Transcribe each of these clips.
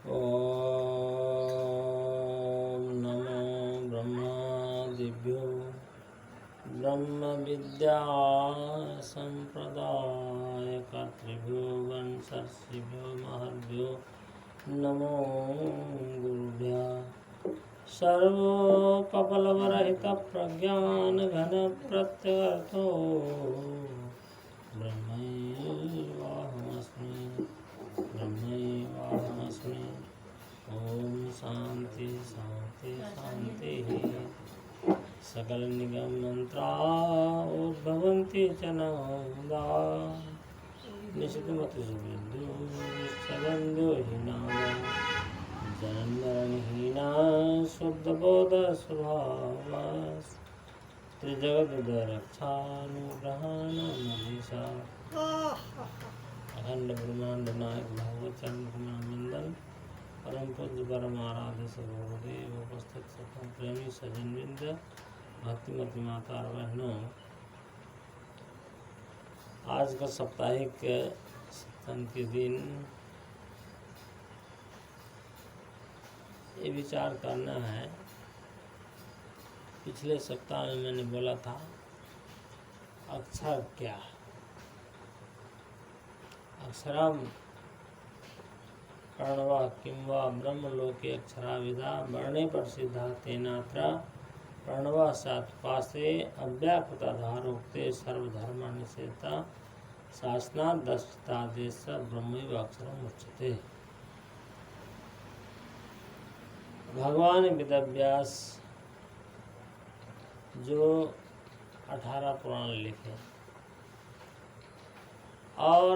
ॐ नमो ब्रह्मादिभ्यो ब्रह्मविद्या सम्प्रदायकर्तृभ्यो वंशर्षिभ्यो महद्भ्यो नमो गुरुभ्यः। सर्वकपलवरहितप्रज्ञानघनप्रत्यगर्थो ब्रह्मैवाहमस्मि। ओम शांति शांति शांति। सकल निगम मंत्रा उद्भवन्ति च नवदा निशितमतिसुविदुस्तवन्द्यो हि नाम जनन्मरणहीना शुद्धबोध स्वभावस् त्रिजगद्रक्षानुग्रहाणमधीशा अखंड ब्रह्मांड नायक भगवत चरण वंदन परम पूज्य परम आराध्य सद्गुरुदेव उपस्थित सतम प्रेमी सज्जनवृंद भक्तिमती माता और बहनों, आज का साप्ताहिक सत्संग के दिन ये विचार करना है। पिछले सप्ताह में मैंने बोला था अक्षर क्या है। अक्षरम प्रणवा किंवा ब्रह्मलोके अक्षराविदा वर्णे प्रसिद्धा तेनात्र प्रणवा सात्पासे अव्याकृताधारोक्ते सर्वधर्म निषेधता शासना दस्तादेश ब्रह्मैव अक्षरम उच्यते। भगवान वेदव्यास जो 18 पुराण लिखे और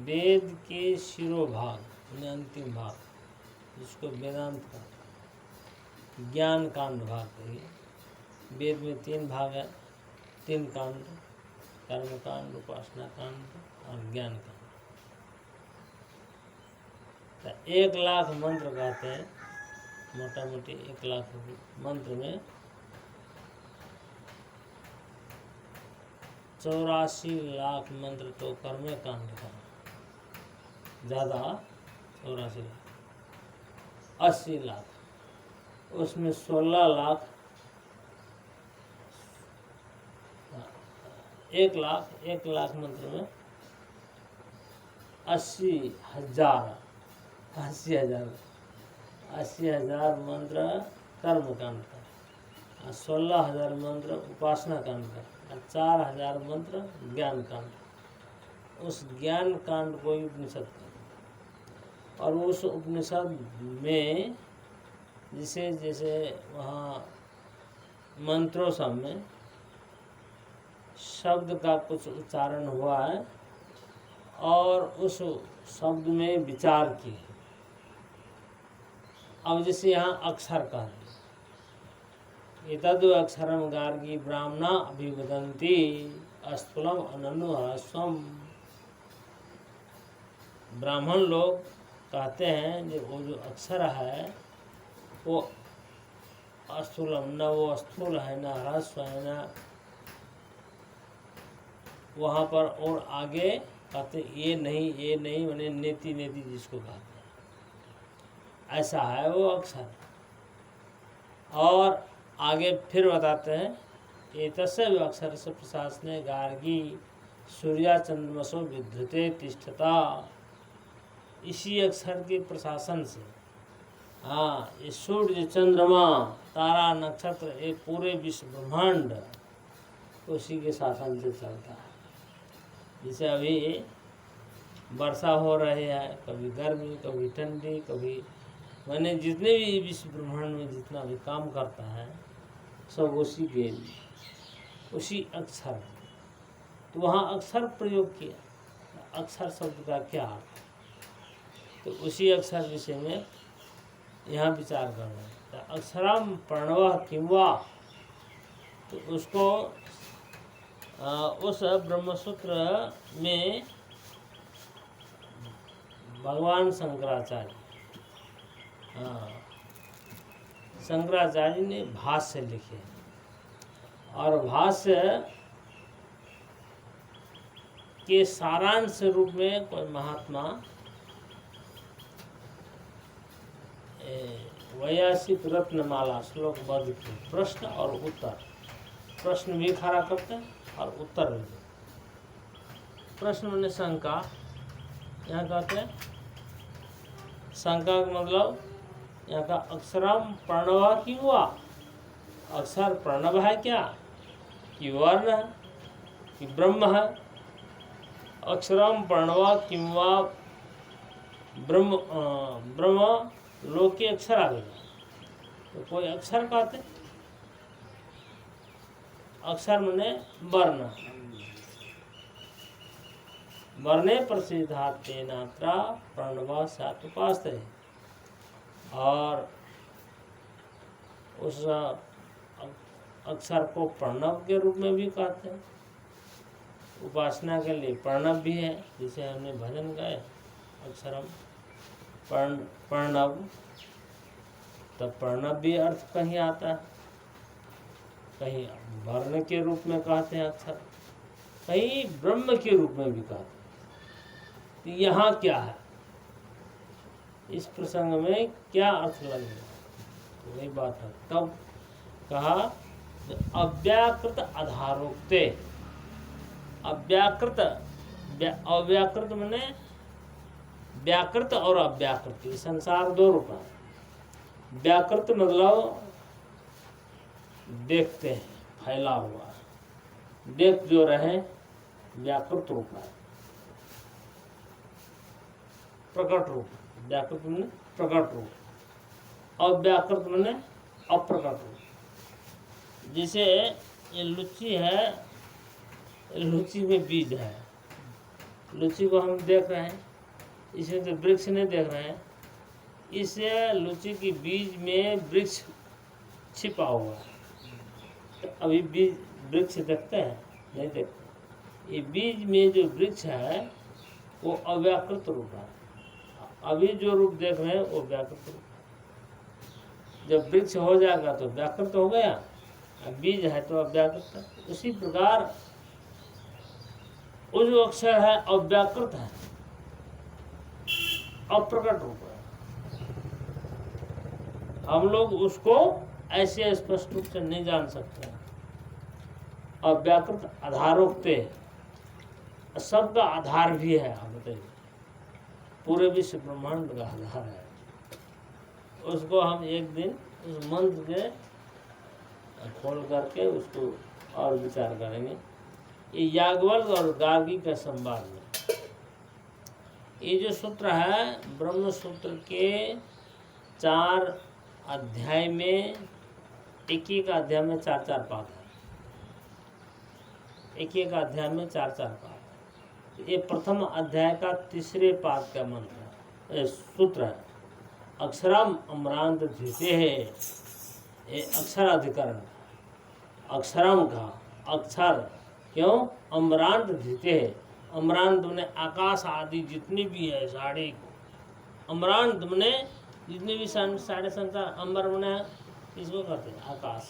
वेद के शिरोभाग यानी अंतिम भाग जिसको वेदांत का ज्ञान कांड भाग कहिए। वेद में 3 भाग है, 3 कांड, कर्म कांड, उपासना कांड और ज्ञान कांड। तो 1 लाख मंत्र कहते हैं, मोटा मोटी 1 लाख मंत्र में 84 लाख मंत्र तो कर्म कांड का, ज़्यादा 84 लाख, 80 लाख, उसमें 16 लाख, 1 लाख मंत्र में 80,000 मंत्र कर्म कांड का, 16,000 मंत्र उपासना कांड का, 4,000 मंत्र ज्ञान कांड। उस ज्ञान कांड को उपनिषद का, और उस उपनिषद में जैसे जैसे वहाँ मंत्रों सब में शब्द का कुछ उच्चारण हुआ है और उस शब्द में विचार किए। अब जैसे यहाँ अक्षर का है, एतद् अक्षरम गार्गी ब्राह्मणा अभिवदन्ति अस्थूलम अनन्नु ह्रस्वम। ब्राह्मण लोग कहते हैं कि वो जो अक्षर है वो अस्थूलम, न वो स्थूल है न ह्रस्व है, न वहाँ पर और आगे कहते ये नहीं मैंने नेति नेति जिसको कहते हैं ऐसा है वो अक्षर। और आगे फिर बताते हैं एतस्य अक्षर से प्रशासने गार्गी सूर्या चंद्रमसो विद्युते तिष्ठता। इसी अक्षर के प्रशासन से ये सूर्य चंद्रमा तारा नक्षत्र एक पूरे विश्व ब्रह्मांड उसी के शासन से चलता है। जैसे अभी वर्षा हो रही है, कभी गर्मी कभी ठंडी कभी, मैंने जितने भी विश्व ब्रह्मांड में जितना भी काम करता है सब उसी के लिए, उसी अक्षर। तो वहाँ अक्षर प्रयोग किया, अक्षर शब्द का क्या अर्थ, तो उसी अक्षर विषय में यहाँ विचार कर रहे हैं। तो अक्षरम प्रणव किंवा, तो उसको उस ब्रह्मसूत्र में भगवान शंकराचार्य ने भाष्य लिखे और भाष्य के सारांश रूप में कोई महात्मा वैयासिक रत्नमाला श्लोक बद्ध प्रश्न और उत्तर। प्रश्न भी खड़ा करते हैं और उत्तर भी। प्रश्न मैंने शंका, यहाँ कहते हैं शंका का मतलब यहाँ का अक्षरम प्रणव की हुआ, अक्षर प्रणव है क्या, कि वर्ण है, कि ब्रह्म है। अक्षरम प्रणव किंवा ब्रह्म ब्रह्म लोक के अक्षर आ गए, तो कोई अक्षर कहते, अक्षर मने वर्ण, वर्णे प्रसिद्धात्तेनात्रा प्रणव सात उपास्त है। और उस अक्षर को प्रणव के रूप में भी कहते हैं। उपासना के लिए प्रणव भी है, जिसे हमने भजन गाए अक्षरम प्रणव, तो प्रणव भी अर्थ कहीं आता है, कहीं वर्ण के रूप में कहते हैं अक्षर, कहीं ब्रह्म के रूप में भी कहते हैं। तो यहाँ क्या है, इस प्रसंग में क्या अर्थ लगेगा, वही बात है। तब कहा अव्याकृत आधारोक्ते, अव्याकृत, अव्याकृत माने व्याकृत और अव्याकृत, संसार दो रूप है। व्याकृत मतलब देखते हैं, फैला हुआ, देख जो रहे, व्याकृत रूप है, प्रकट रूप। व्याकृत माने प्रकट रूप, अव्याकृत माने अप्रकट रूप। जैसे ये लुच्ची है, लुच्ची में बीज है, लुच्ची को हम देख रहे हैं, इसमें तो वृक्ष नहीं देख रहे हैं, इसे लुच्ची की बीज में वृक्ष छिपा हुआ है। तो अभी बीज वृक्ष देखते हैं, नहीं देखते। ये बीज में जो वृक्ष है वो अव्याकृत रूप है, अभी जो रूप देख रहे हैं वो व्याकृत रूप है। जब वृक्ष हो जाएगा तो व्याकृत हो गया, बीज है तो अव्याकृत है। उसी प्रकार वो जो अक्षर है अव्याकृत है, अप्रकट रूप है। हम लोग उसको ऐसे स्पष्ट रूप से नहीं जान सकते। अव्याकृत आधारोक्ते, सबका आधार भी है। हम बताइए, पूरे विश्व ब्रह्मांड का आधार है। उसको हम एक दिन उस मंत्र के खोल करके उसको और विचार करेंगे। ये याज्ञवल्क्य और गार्गी का संवाद में ये जो सूत्र है, ब्रह्म सूत्र के 4 अध्याय में, एक अध्याय में 4 पाद है, एक अध्याय में 4 पाद। ये प्रथम अध्याय का 3 पाद का मंत्र है, सूत्र है। अक्षरम अमरांत धृते है, ये अक्षर अधिकरण, अक्षरम का अक्षर, क्यों अमरांत धृते है। अमरांत मने आकाश आदि जितनी भी है साढ़े को, अमरांत मने जितने भी साढ़े संसार, अंबर मने इसको कहते हैं आकाश,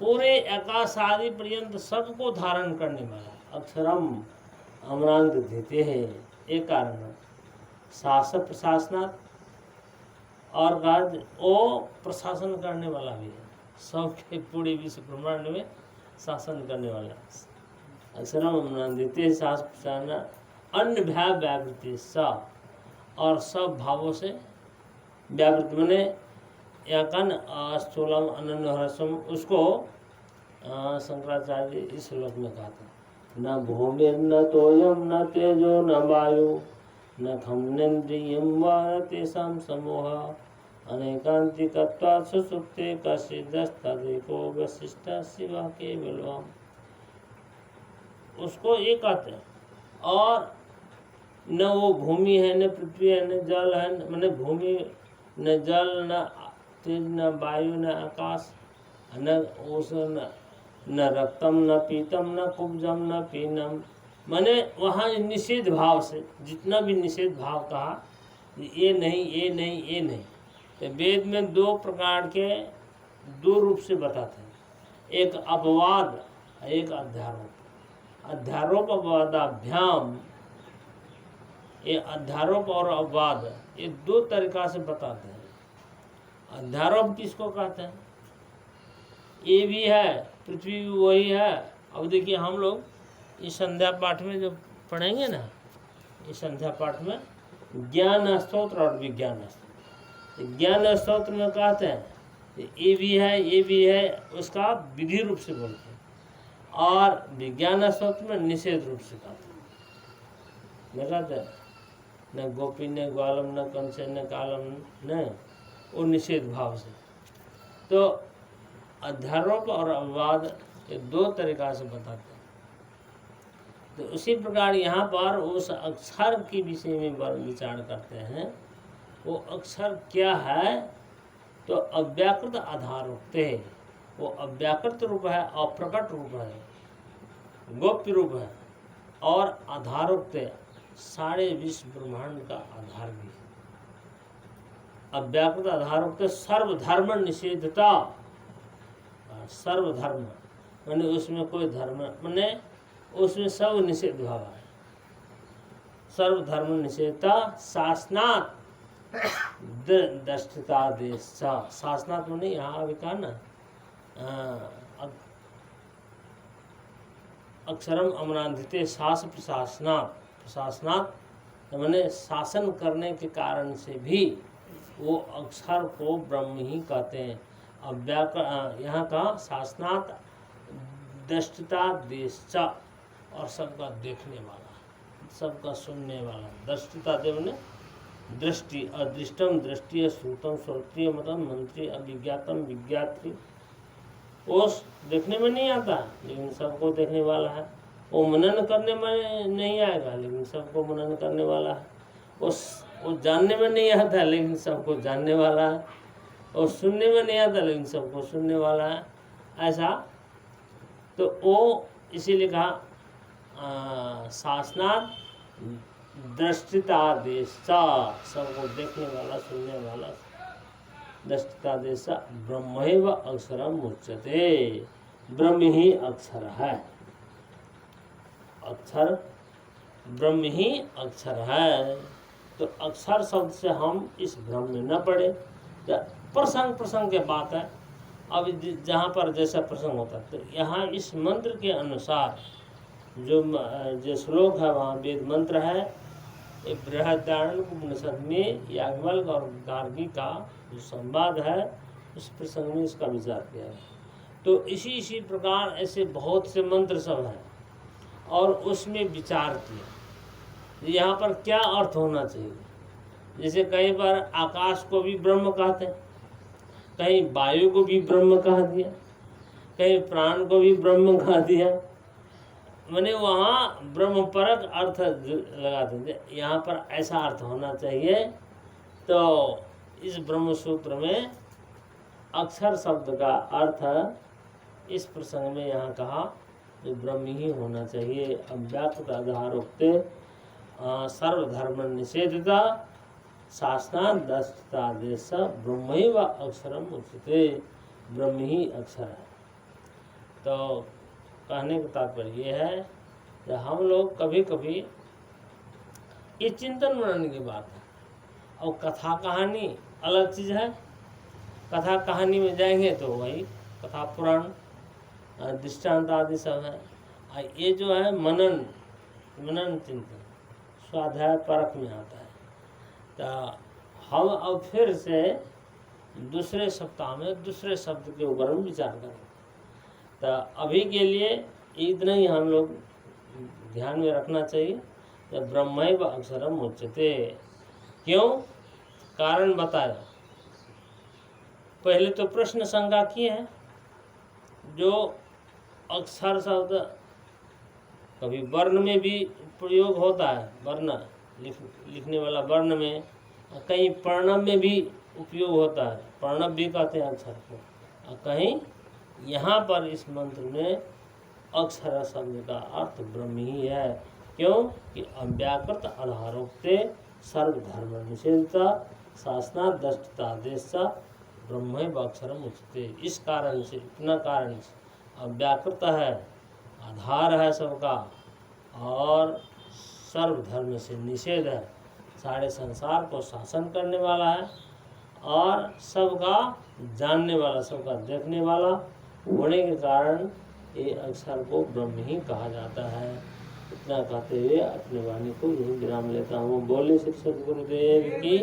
पूरे आकाश आदि पर्यंत सबको धारण करने वाला अक्षरम अमरांत देते हैं। एक कारण शासक प्रशासनात्, और गाद वो प्रशासन करने वाला भी है, सबके पूरे विश्व ब्रह्मांड में शासन करने वाला। अक्षरम अमरांत देते शासक प्रशासन अन्य भाव व्यावृत्ति सब, और सब भावों से व्यावृत्ति मने याकन स्थूलम अनन्य ह्रस्वम, उसको शंकराचार्य इस श्लोक में कहा था, न भूमिर न तोयम न तेजो न वायु न खम्नेन्द्रियं वा न तेषां समूह अनेकांतिकत्वात् सुषुप्ते कश्चिदस्तदेको वशिष्ठः शिवः केवलम्। उसको ये कहते हैं। और न वो भूमि है, न पृथ्वी है, न जल है, मैंने भूमि न जल न तेज न वायु न आकाश, न उस न रक्तम न पीतम न कुब्जम न पीनम, माने वहाँ निषेध भाव से जितना भी निषेध भाव कहा, ये नहीं ये नहीं ये नहीं। तो वेद में 2 प्रकार के 2 रूप से बताते हैं, एक अपवाद एक अध्यारोप। अध्यारोप अपवादाभ्याम, ये अध्यारोप और अपवाद ये 2 तरीका से बताते हैं। अध्यारोप किसको कहते हैं? ये भी है, पृथ्वी भी वही है। अब देखिए हम लोग इस संध्या पाठ में जो पढ़ेंगे ना, इस संध्या पाठ में ज्ञान स्तोत्र और विज्ञान स्तोत्र। ज्ञान स्तोत्र में कहते हैं ये भी है, ये भी है, उसका विधि रूप से बोलते हैं, और विज्ञान स्तोत्र में निषेध रूप से कहते हैं। न कहते हैं न गोपी न ग्वालम न कंसे न कालम, न, वो निषेध भाव से। तो अध्यारोप और अपवाद ये दो तरीका से बताते हैं। तो उसी प्रकार यहाँ पर उस अक्षर के विषय में विचार करते हैं। वो अक्षर क्या है? तो अव्याकृत आधारोक्ते, वो अव्याकृत रूप है, अप्रकट रूप है, गोप्य रूप है, और आधारोक्ते सारे विश्व ब्रह्मांड का आधार भी है। अव्याकृत आधारोक्ते सर्वधर्म निषेधता। सर्वधर्म माने उसमें कोई धर्म, माने उसमें सब निषेध भाव है। सर्वधर्म निषेधता शासनात् दृष्टता देश। शासनात् माने यहाँ अभी कहा ना, अक्षरम अमरांधिते शास प्रशासनात्। प्रशासनात् माने शासन करने के कारण से भी वो अक्षर को ब्रह्म ही कहते हैं। यहाँ का शासनात् दृष्टता देश, और सबका देखने वाला, सबका सुनने वाला। दृष्टता देव ने दृष्टि, अदृष्टम दृष्टि, श्रुतम श्रोत्रिय, मतम मंत्री, अभिज्ञातम विज्ञात्री। वो देखने में नहीं आता लेकिन सबको देखने वाला है। वो मनन करने में नहीं आएगा लेकिन सबको मनन करने वाला है। वो जानने में नहीं आता लेकिन सबको जानने वाला है। और सुनने में नहीं आता लेकिन सबको सुनने वाला है। ऐसा तो वो इसीलिए कहा शासनात् दृष्टिता देश, सबको देखने वाला, सुनने वाला। दृष्टिता देश ब्रह्मैव अक्षरम उच्यते, ब्रह्म ही अक्षर है। अक्षर ब्रह्म ही अक्षर है। तो अक्षर शब्द से हम इस भ्रम में न पड़े। प्रसंग के बात है। अब जहाँ पर जैसा प्रसंग होता है, तो यहाँ इस मंत्र के अनुसार जो श्लोक है वहाँ वेद मंत्र है। ये बृहदारण्यक उपनिषद में याज्ञवल्क्य और गार्गी का जो संवाद है, उस प्रसंग में इसका विचार किया है। तो इसी प्रकार ऐसे बहुत से मंत्र सब हैं और उसमें विचार किया यहाँ पर क्या अर्थ होना चाहिए। जैसे कहीं पर आकाश को भी ब्रह्म कहते हैं, कहीं वायु को भी ब्रह्म कह दिया, कहीं प्राण को भी ब्रह्म कह दिया। मैंने वहाँ ब्रह्म परक अर्थ लगा देते, यहाँ पर ऐसा अर्थ होना चाहिए। तो इस ब्रह्म सूत्र में अक्षर शब्द का अर्थ इस प्रसंग में यहाँ कहा जो ब्रह्म ही होना चाहिए। अव्याकृत आधारोक्ते सर्वधर्म निषेधता शासनात् दृष्टता देश ब्रह्मैव अक्षरम उच्यते, ब्रह्म ही अक्षर है। तो कहने का तात्पर्य ये है कि हम लोग कभी कभी ये चिंतन मनन की बात है। और कथा कहानी अलग चीज़ है। कथा कहानी में जाएंगे तो वही कथा पुराण दृष्टांत आदि सब है। ये जो है मनन चिंतन स्वाध्याय परख में आता है। तो हम अब फिर से दूसरे सप्ताह में दूसरे शब्द के ऊपर हम विचार करें। तो अभी के लिए इतना ही हम लोग ध्यान में रखना चाहिए। तो ब्रह्मैव अक्षरम उच्यते, क्यों? कारण बताया। पहले तो प्रश्न शंका किए हैं। जो अक्षर शब्द कभी वर्ण में भी प्रयोग होता है, वर्ण लिखने वाला वर्ण में, कहीं प्रणव में भी उपयोग होता है, प्रणव भी कहते हैं अक्षर को। और कहीं यहाँ पर इस मंत्र में अक्षर शब्द का अर्थ ब्रह्म ही है। क्यों कि अव्याकृत आधारोक्ते सर्वधर्म निषेधता शासनात् दृष्टता देश ब्रह्मैव अक्षरम उच्यते। इस कारण से, इतना कारण से अव्याकृत है, आधार है सबका, और सर्वधर्म से निषेध है, सारे संसार को शासन करने वाला है, और सबका जानने वाला, सबका देखने वाला होने के कारण ये अक्षर को ब्रह्म ही कहा जाता है। इतना कहते हुए अपने वाणी को यही विराम लेता हूँ। बोले श्री सद्गुरुदेव की।